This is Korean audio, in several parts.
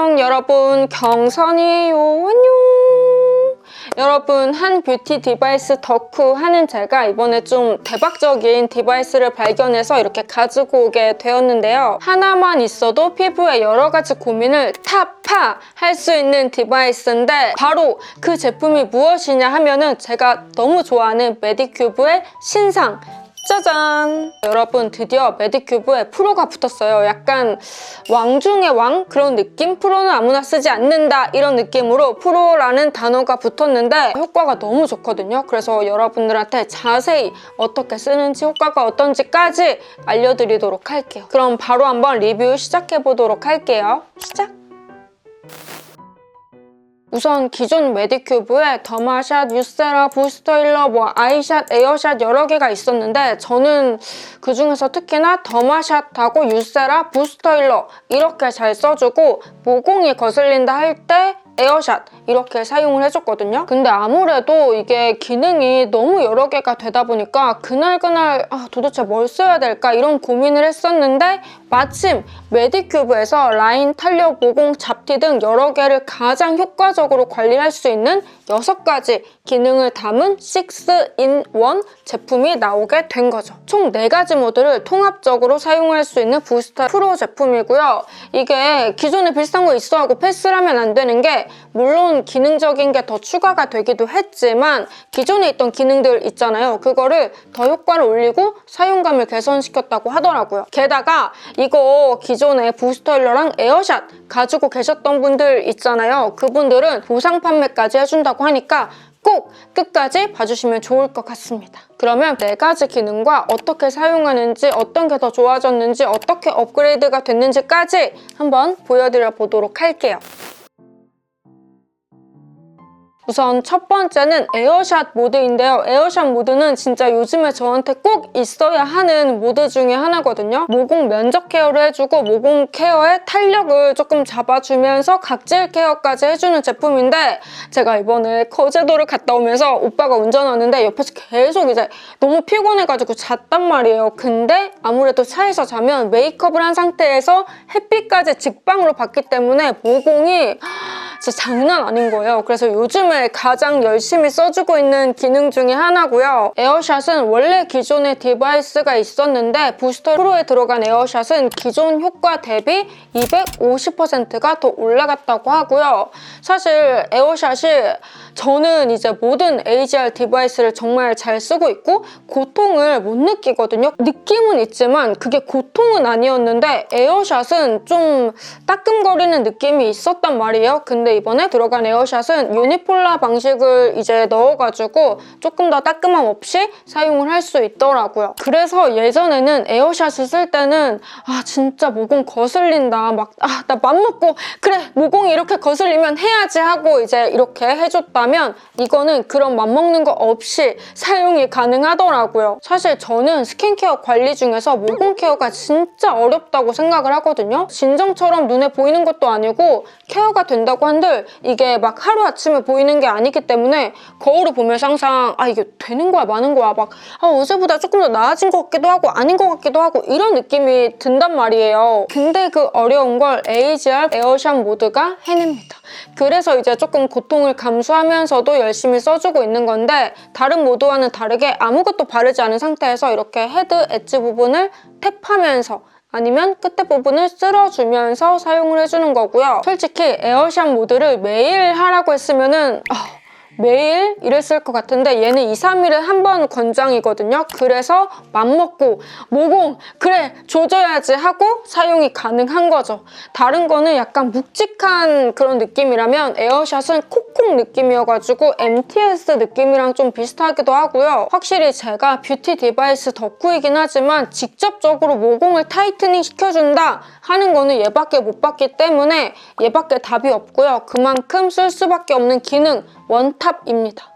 안녕 여러분, 경선이에요. 안녕. 여러분, 한 뷰티 디바이스 덕후 하는 제가 이번에 좀 대박적인 디바이스를 발견해서 이렇게 가지고 오게 되었는데요. 하나만 있어도 피부에 여러 가지 고민을 타파 할 수 있는 디바이스인데 바로 그 제품이 무엇이냐 하면은 제가 너무 좋아하는 메디큐브의 신상. 짜잔! 여러분, 드디어 메디큐브에 프로가 붙었어요. 약간 왕 중의 왕? 그런 느낌? 프로는 아무나 쓰지 않는다 이런 느낌으로 프로라는 단어가 붙었는데 효과가 너무 좋거든요. 그래서 여러분들한테 자세히 어떻게 쓰는지 효과가 어떤지까지 알려드리도록 할게요. 그럼 바로 한번 리뷰 시작해보도록 할게요. 시작! 우선 기존 메디큐브에 더마샷, 유세라, 부스터일러, 아이샷, 에어샷 여러 개가 있었는데 저는 그중에서 특히나 더마샷하고 유세라, 부스터일러 이렇게 잘 써주고 모공이 거슬린다 할 때 에어샷 이렇게 사용을 해줬거든요. 근데 아무래도 이게 기능이 너무 여러 개가 되다 보니까 그날그날 도대체 뭘 써야 될까 이런 고민을 했었는데 마침 메디큐브에서 라인, 탄력, 모공, 잡티 등 여러 개를 가장 효과적으로 관리할 수 있는 6가지 기능을 담은 6in1 제품이 나오게 된 거죠. 총 4가지 모드를 통합적으로 사용할 수 있는 부스터 프로 제품이고요. 이게 기존에 비슷한 거 있어 하고 패스를 하면 안 되는 게 물론 기능적인 게 더 추가가 되기도 했지만 기존에 있던 기능들 있잖아요. 그거를 더 효과를 올리고 사용감을 개선시켰다고 하더라고요. 게다가 이거 기존에 부스터일러랑 에어샷 가지고 계셨던 분들 있잖아요. 그분들은 보상 판매까지 해준다고 하니까 꼭 끝까지 봐주시면 좋을 것 같습니다. 그러면 4가지 기능과 어떻게 사용하는지, 어떤 게 더 좋아졌는지, 어떻게 업그레이드가 됐는지까지 한번 보여드려 보도록 할게요. 우선 첫 번째는 에어샷 모드인데요. 에어샷 모드는 진짜 요즘에 저한테 꼭 있어야 하는 모드 중에 하나거든요. 모공 면적 케어를 해주고 모공 케어에 탄력을 조금 잡아주면서 각질 케어까지 해주는 제품인데 제가 이번에 거제도를 갔다 오면서 오빠가 운전하는데 옆에서 계속 이제 너무 피곤해가지고 잤단 말이에요. 근데 아무래도 차에서 자면 메이크업을 한 상태에서 햇빛까지 직방으로 받기 때문에 모공이 진짜 장난 아닌 거예요. 그래서 요즘에 가장 열심히 써주고 있는 기능 중에 하나고요. 에어샷은 원래 기존에 디바이스가 있었는데 부스터 프로에 들어간 에어샷은 기존 효과 대비 250%가 더 올라갔다고 하고요. 사실 에어샷이 저는 이제 모든 AGR 디바이스를 정말 잘 쓰고 있고 고통을 못 느끼거든요. 느낌은 있지만 그게 고통은 아니었는데 에어샷은 좀 따끔거리는 느낌이 있었단 말이에요. 근데 이번에 들어간 에어샷은 유니폴라 방식을 이제 넣어가지고 조금 더 따끔함 없이 사용을 할 수 있더라고요. 그래서 예전에는 에어샷을 쓸 때는 진짜 모공 거슬린다 나 맘먹고 그래 모공이 이렇게 거슬리면 해야지 하고 이제 이렇게 해줬다면 이거는 그런 맘먹는 거 없이 사용이 가능하더라고요. 사실 저는 스킨케어 관리 중에서 모공 케어가 진짜 어렵다고 생각을 하거든요. 진정처럼 눈에 보이는 것도 아니고 케어가 된다고 한들 이게 막 하루아침에 보이는 게 아니기 때문에 거울을 보면서 항상 이게 되는 거야 마는 거야 어제보다 조금 더 나아진 것 같기도 하고 아닌 것 같기도 하고 이런 느낌이 든단 말이에요. 근데 그 어려운 걸 AGR 에어샷 모드가 해냅니다. 그래서 이제 조금 고통을 감수하면서도 열심히 써주고 있는 건데 다른 모드와는 다르게 아무것도 바르지 않은 상태에서 이렇게 헤드 엣지 부분을 탭하면서 아니면 끝에 부분을 쓸어주면서 사용을 해주는 거고요. 솔직히 에어샷 모드를 매일 하라고 했으면은 매일 이랬을 것 같은데 얘는 2, 3일에 한 번 권장이거든요. 그래서 맘먹고 모공 그래 조져야지 하고 사용이 가능한 거죠. 다른 거는 약간 묵직한 그런 느낌이라면 에어샷은 콕콕 느낌이어가지고 MTS 느낌이랑 좀 비슷하기도 하고요. 확실히 제가 뷰티 디바이스 덕후이긴 하지만 직접적으로 모공을 타이트닝 시켜준다 하는 거는 얘밖에 못 봤기 때문에 얘밖에 답이 없고요. 그만큼 쓸 수밖에 없는 기능 원탑입니다.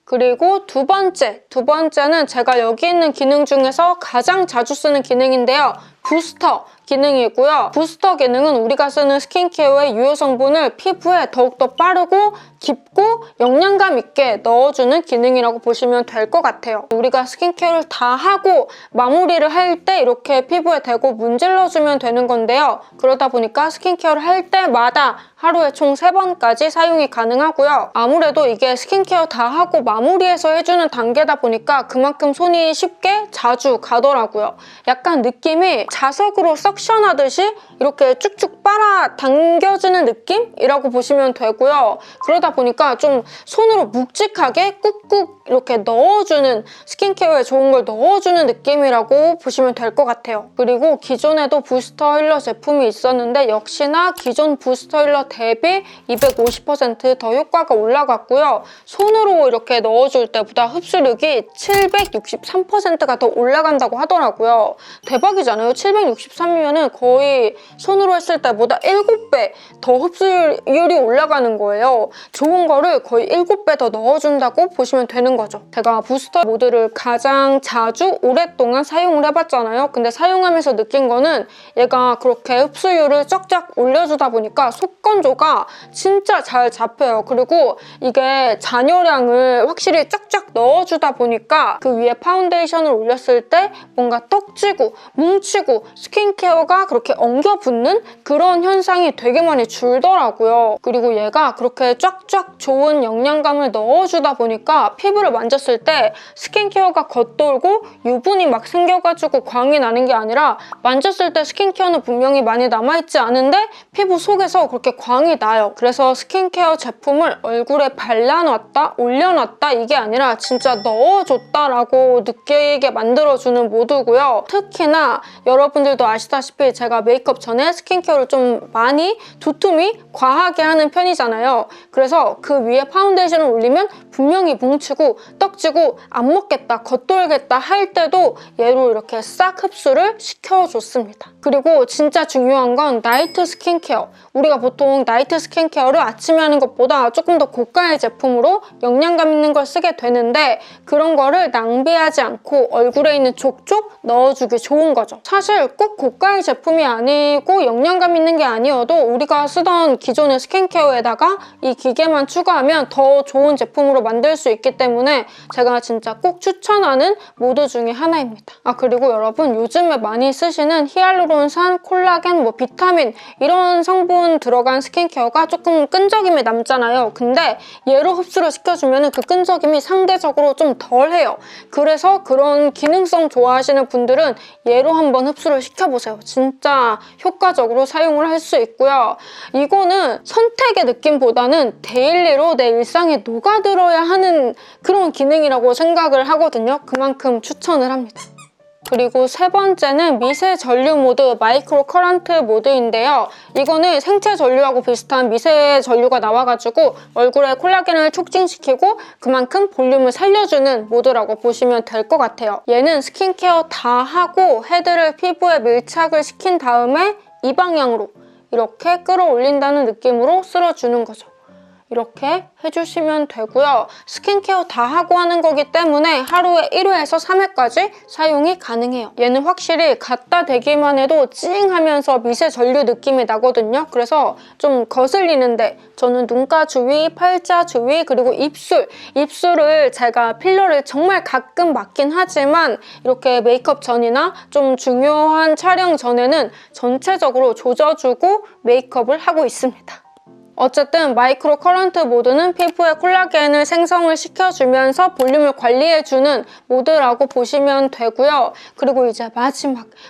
그리고 두 번째는 제가 여기 있는 기능 중에서 가장 자주 쓰는 기능인데요. 부스터 기능이고요. 부스터 기능은 우리가 쓰는 스킨케어의 유효 성분을 피부에 더욱더 빠르고 깊고 영양감 있게 넣어주는 기능이라고 보시면 될 것 같아요. 우리가 스킨케어를 다 하고 마무리를 할 때 이렇게 피부에 대고 문질러주면 되는 건데요. 그러다 보니까 스킨케어를 할 때마다 하루에 총 3번까지 사용이 가능하고요. 아무래도 이게 스킨케어 다 하고 마무리해서 해주는 단계다 보니까 그만큼 손이 쉽게 자주 가더라고요. 약간 느낌이 자석으로 석션하듯이 이렇게 쭉쭉 빨아 당겨지는 느낌이라고 보시면 되고요. 그러다 보니까 좀 손으로 묵직하게 꾹꾹 이렇게 넣어주는, 스킨케어에 좋은 걸 넣어주는 느낌이라고 보시면 될 것 같아요. 그리고 기존에도 부스터 힐러 제품이 있었는데 역시나 기존 부스터 힐러 대비 250% 더 효과가 올라갔고요. 손으로 이렇게 넣어줄 때보다 흡수력이 763%가 더 올라간다고 하더라고요. 대박이잖아요. 763이면 거의 손으로 했을 때보다 7배 더 흡수율이 올라가는 거예요. 좋은 거를 거의 7배 더 넣어준다고 보시면 되는 거죠. 제가 부스터 모드를 가장 자주 오랫동안 사용을 해봤잖아요. 근데 사용하면서 느낀 거는 얘가 그렇게 흡수율을 쫙쫙 올려주다 보니까 속건조가 진짜 잘 잡혀요. 그리고 이게 잔여량을 확실히 쫙쫙 넣어주다 보니까 그 위에 파운데이션을 올렸을 때 뭔가 떡지고 뭉치고 스킨케어가 그렇게 엉겨붙는 그런 현상이 되게 많이 줄더라고요. 그리고 얘가 그렇게 쫙쫙 좋은 영양감을 넣어주다 보니까 피부를 만졌을 때 스킨케어가 겉돌고 유분이 막 생겨가지고 광이 나는 게 아니라 만졌을 때 스킨케어는 분명히 많이 남아있지 않은데 피부 속에서 그렇게 광이 나요. 그래서 스킨케어 제품을 얼굴에 발라놨다 올려놨다 이게 아니라 진짜 넣어줬다라고 느끼게 만들어주는 모드고요. 특히나 여러분들도 아시다시피 제가 메이크업 전에 스킨케어를 좀 많이 두툼이 과하게 하는 편이잖아요. 그래서 그 위에 파운데이션을 올리면 분명히 뭉치고 떡지고 안 먹겠다, 겉돌겠다 할 때도 얘로 이렇게 싹 흡수를 시켜줬습니다. 그리고 진짜 중요한 건 나이트 스킨케어. 우리가 보통 나이트 스킨케어를 아침에 하는 것보다 조금 더 고가의 제품으로 영양감 있는 걸 쓰게 되는데 그런 거를 낭비하지 않고 얼굴에 있는 족족 넣어주기 좋은 거죠. 사실 꼭 고가의 제품이 아니고 영양감 있는 게 아니어도 우리가 쓰던 기존의 스킨케어에다가 이 기계만 추가하면 더 좋은 제품으로 만들 수 있기 때문에 제가 진짜 꼭 추천하는 모드 중에 하나입니다. 그리고 여러분 요즘에 많이 쓰시는 히알루론산, 콜라겐, 비타민 이런 성분 들어간 스킨케어가 조금 끈적임이 남잖아요. 근데 얘로 흡수를 시켜주면 그 끈적임이 상대적으로 좀 덜해요. 그래서 그런 기능성 좋아하시는 분들은 얘로 한번 흡수를 시켜보세요. 진짜 효과적으로 사용을 할 수 있고요. 이거는 선택의 느낌보다는 데일리로 내 일상에 녹아들어야 하는 그런 기능이라고 생각을 하거든요. 그만큼 추천을 합니다. 그리고 3번째는 미세 전류 모드, 마이크로 커런트 모드인데요. 이거는 생체 전류하고 비슷한 미세 전류가 나와가지고 얼굴에 콜라겐을 촉진시키고 그만큼 볼륨을 살려주는 모드라고 보시면 될 것 같아요. 얘는 스킨케어 다 하고 헤드를 피부에 밀착을 시킨 다음에 이 방향으로 이렇게 끌어올린다는 느낌으로 쓸어주는 거죠. 이렇게 해주시면 되고요. 스킨케어 다 하고 하는 거기 때문에 하루에 1회에서 3회까지 사용이 가능해요. 얘는 확실히 갖다 대기만 해도 찡 하면서 미세 전류 느낌이 나거든요. 그래서 좀 거슬리는데 저는 눈가 주위, 팔자 주위, 그리고 입술을 제가 필러를 정말 가끔 맞긴 하지만 이렇게 메이크업 전이나 좀 중요한 촬영 전에는 전체적으로 조져주고 메이크업을 하고 있습니다. 어쨌든 마이크로 커런트 모드는 피부에 콜라겐을 생성을 시켜주면서 볼륨을 관리해주는 모드라고 보시면 되고요. 그리고 이제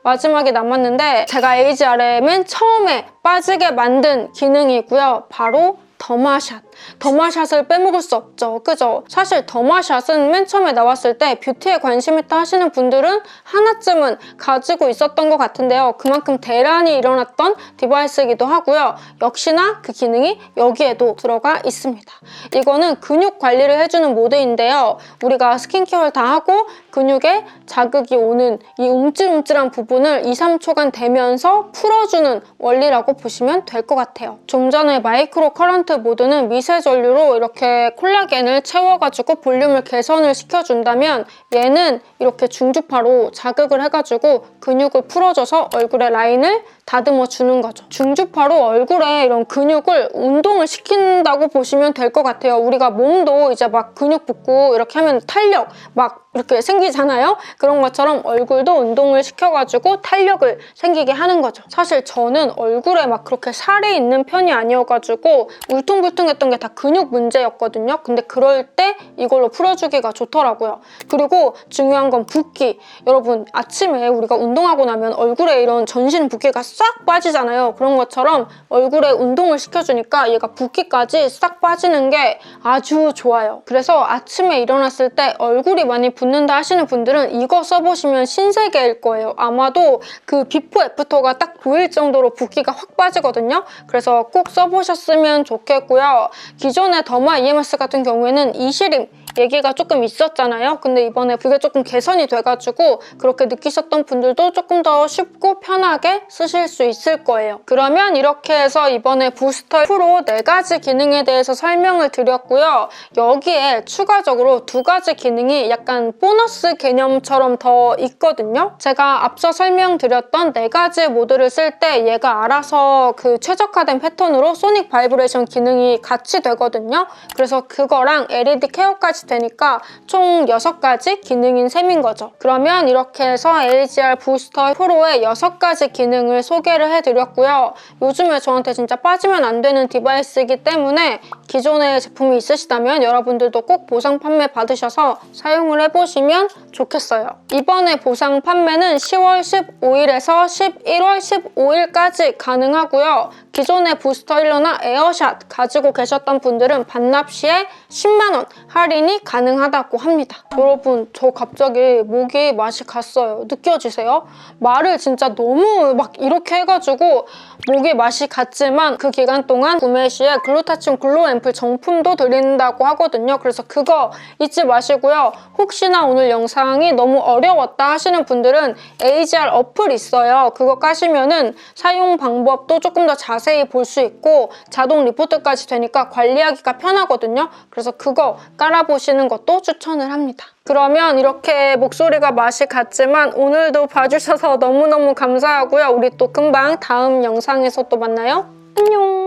마지막에 남았는데 제가 AGR에 맨 처음에 빠지게 만든 기능이고요. 바로 더마샷. 더마샷을 빼먹을 수 없죠. 그죠? 사실 더마샷은 맨 처음에 나왔을 때 뷰티에 관심 있다 하시는 분들은 하나쯤은 가지고 있었던 것 같은데요. 그만큼 대란이 일어났던 디바이스이기도 하고요. 역시나 그 기능이 여기에도 들어가 있습니다. 이거는 근육 관리를 해주는 모드인데요. 우리가 스킨케어를 다 하고 근육에 자극이 오는 이 움찔움찔한 부분을 2, 3초간 대면서 풀어주는 원리라고 보시면 될 것 같아요. 좀 전에 마이크로 커런트 모드는 미세 전류로 이렇게 콜라겐을 채워가지고 볼륨을 개선을 시켜준다면 얘는 이렇게 중주파로 자극을 해가지고 근육을 풀어줘서 얼굴의 라인을 다듬어 주는 거죠. 중주파로 얼굴에 이런 근육을 운동을 시킨다고 보시면 될 것 같아요. 우리가 몸도 이제 막 근육 붙고 이렇게 하면 탄력 막 이렇게 생기잖아요. 그런 것처럼 얼굴도 운동을 시켜가지고 탄력을 생기게 하는 거죠. 사실 저는 얼굴에 막 그렇게 살이 있는 편이 아니어가지고 울퉁불퉁했던 게 다 근육 문제였거든요. 근데 그럴 때 이걸로 풀어주기가 좋더라고요. 그리고 중요한 건 붓기. 여러분 아침에 우리가 운동하고 나면 얼굴에 이런 전신 붓기가 싹 빠지잖아요. 그런 것처럼 얼굴에 운동을 시켜주니까 얘가 붓기까지 싹 빠지는 게 아주 좋아요. 그래서 아침에 일어났을 때 얼굴이 많이 붓는다 하시는 분들은 이거 써보시면 신세계일 거예요. 아마도 그 비포 애프터가 딱 보일 정도로 붓기가 확 빠지거든요. 그래서 꼭 써보셨으면 좋겠고요. 기존의 더마 EMS 같은 경우에는 이시림 얘기가 조금 있었잖아요. 근데 이번에 그게 조금 개선이 돼가지고 그렇게 느끼셨던 분들도 조금 더 쉽고 편하게 쓰실 수 있을 거예요. 그러면 이렇게 해서 이번에 부스터 프로 4가지 기능에 대해서 설명을 드렸고요. 여기에 추가적으로 2가지 기능이 약간 보너스 개념처럼 더 있거든요. 제가 앞서 설명드렸던 4가지 모드를 쓸 때 얘가 알아서 그 최적화된 패턴으로 소닉 바이브레이션 기능이 같이 되거든요. 그래서 그거랑 LED 케어까지 되니까 총 6가지 기능인 셈인 거죠. 그러면 이렇게 해서 AGR 부스터 프로의 6가지 기능을 소개를 해드렸고요. 요즘에 저한테 진짜 빠지면 안 되는 디바이스이기 때문에 기존의 제품이 있으시다면 여러분들도 꼭 보상 판매 받으셔서 사용을 해보시면 좋겠어요. 이번에 보상 판매는 10월 15일에서 11월 15일까지 가능하고요. 기존의 부스터 힐러나 에어샷 가지고 계셨던 분들은 반납 시에 10만 원 할인이 가능하다고 합니다. 여러분 저 갑자기 목이 맛이 갔어요. 느껴지세요? 말을 진짜 너무 막 이렇게 해가지고 목이 맛이 갔지만 그 기간 동안 구매 시에 글루타치온 글로우 앰플 정품도 드린다고 하거든요. 그래서 그거 잊지 마시고요. 혹시나 오늘 영상이 너무 어려웠다 하시는 분들은 AGR 어플 있어요. 그거 까시면은 사용 방법도 조금 더 자세히 볼 수 있고 자동 리포트까지 되니까 관리하기가 편하거든요. 그래서 그거 깔아보시는 것도 추천을 합니다. 그러면 이렇게 목소리가 맛이 갔지만 오늘도 봐주셔서 너무너무 감사하고요. 우리 또 금방 다음 영상에서 또 만나요. 안녕!